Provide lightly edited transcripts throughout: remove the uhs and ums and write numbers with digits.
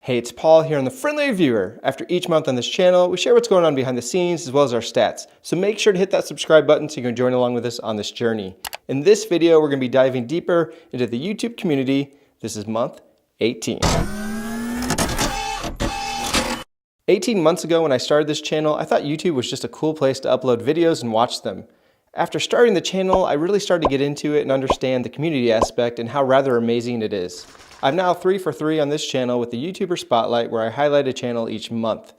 Hey, it's Paul here on the Friendly Reviewer. After each month on this channel, we share what's going on behind the scenes as well as our stats. So make sure to hit that subscribe button so you can join along with us on this journey. In this video, we're going to be diving deeper into the YouTube community. This is month 18. 18 months ago when I started this channel, I thought YouTube was just a cool place to upload videos and watch them. After starting the channel, I really started to get into it and understand the community aspect and how rather amazing it is. I'm now 3 for 3 on this channel with the YouTuber Spotlight, where I highlight a channel each month.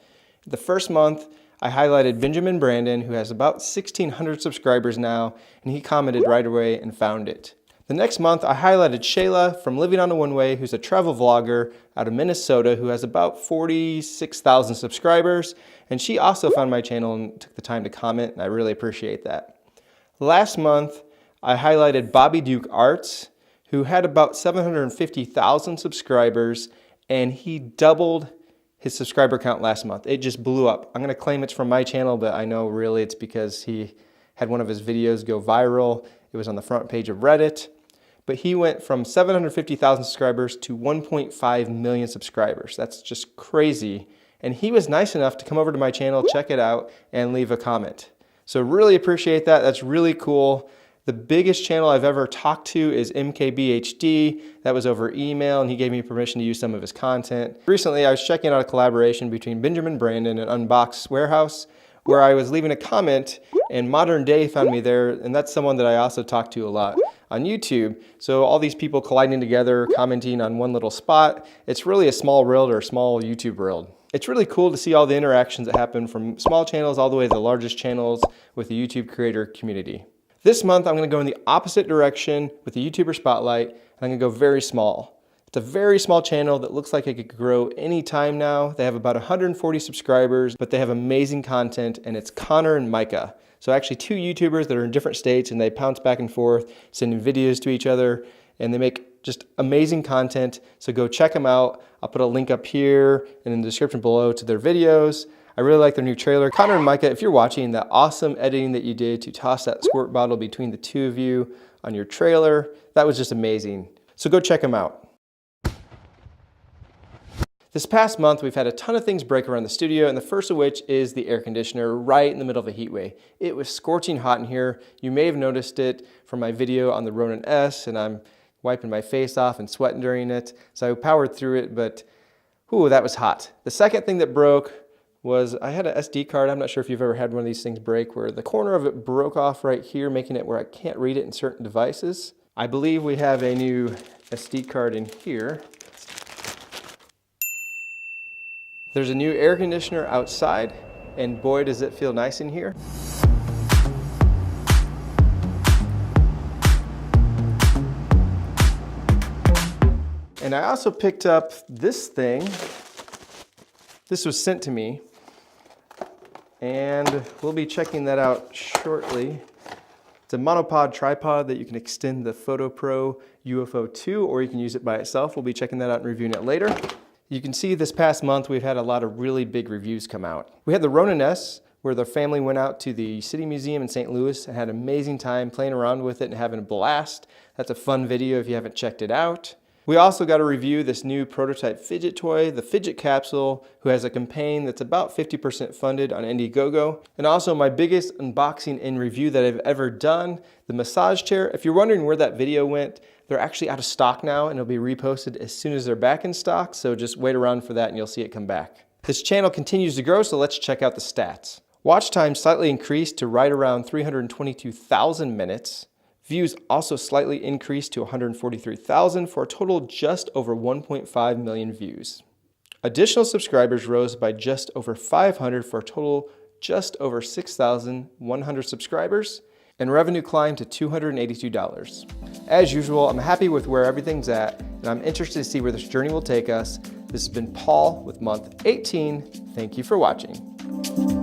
The first month, I highlighted Benjamin Brandon, who has about 1,600 subscribers now, and he commented right away and found it. The next month, I highlighted Shayla from Living on a One-Way, who's a travel vlogger out of Minnesota who has about 46,000 subscribers, and she also found my channel and took the time to comment, and I really appreciate that. Last month, I highlighted Bobby Duke Arts, who had about 750,000 subscribers, and he doubled his subscriber count last month. It just blew up. I'm gonna claim it's from my channel, but I know really it's because he had one of his videos go viral. It was on the front page of Reddit, but he went from 750,000 subscribers to 1.5 million subscribers. That's just crazy. And he was nice enough to come over to my channel, check it out, and leave a comment. So really appreciate that. That's really cool. The biggest channel I've ever talked to is MKBHD. That was over email, and he gave me permission to use some of his content. Recently, I was checking out a collaboration between Benjamin Brandon and Unboxed Warehouse, where I was leaving a comment, and Modern Day found me there, and that's someone that I also talk to a lot on YouTube. So all these people colliding together, commenting on one little spot, it's really a small world or a small YouTube world. It's really cool to see all the interactions that happen from small channels all the way to the largest channels with the YouTube creator community. This month, I'm gonna go in the opposite direction with the YouTuber Spotlight, and I'm gonna go very small. It's a very small channel that looks like it could grow anytime now. They have about 140 subscribers, but they have amazing content, and it's Connor and Micah. So actually 2 YouTubers that are in different states, and they pounce back and forth, sending videos to each other, and they make just amazing content. So go check them out. I'll put a link up here and in the description below to their videos. I really like their new trailer. Connor and Micah, if you're watching, that awesome editing that you did to toss that squirt bottle between the 2 of you on your trailer, that was just amazing. So go check them out. This past month, we've had a ton of things break around the studio, and the first of which is the air conditioner right in the middle of a heat wave. It was scorching hot in here. You may have noticed it from my video on the Ronin S, and I'm wiping my face off and sweating during it. So I powered through it, but whew, that was hot. The second thing that broke was I had an SD card. I'm not sure if you've ever had one of these things break where the corner of it broke off right here, making it where I can't read it in certain devices. I believe we have a new SD card in here. There's a new air conditioner outside, and boy, does it feel nice in here. And I also picked up this thing. This was sent to me, and we'll be checking that out shortly. It's a monopod tripod that you can extend the Photo Pro UFO to, or you can use it by itself. We'll be checking that out and reviewing it later. You can see this past month we've had a lot of really big reviews come out. We had the Ronin S, where the family went out to the City Museum in St. Louis and had an amazing time playing around with it and having a blast. That's a fun video if you haven't checked it out. We also got to review this new prototype fidget toy, the Fidget Capsule, who has a campaign that's about 50% funded on Indiegogo. And also my biggest unboxing and review that I've ever done, the massage chair. If you're wondering where that video went, they're actually out of stock now, and it'll be reposted as soon as they're back in stock. So just wait around for that and you'll see it come back. This channel continues to grow, so let's check out the stats. Watch time slightly increased to right around 322,000 minutes. Views also slightly increased to 143,000 for a total just over 1.5 million views. Additional subscribers rose by just over 500 for a total just over 6,100 subscribers, and revenue climbed to $282. As usual, I'm happy with where everything's at, and I'm interested to see where this journey will take us. This has been Paul with month 18. Thank you for watching.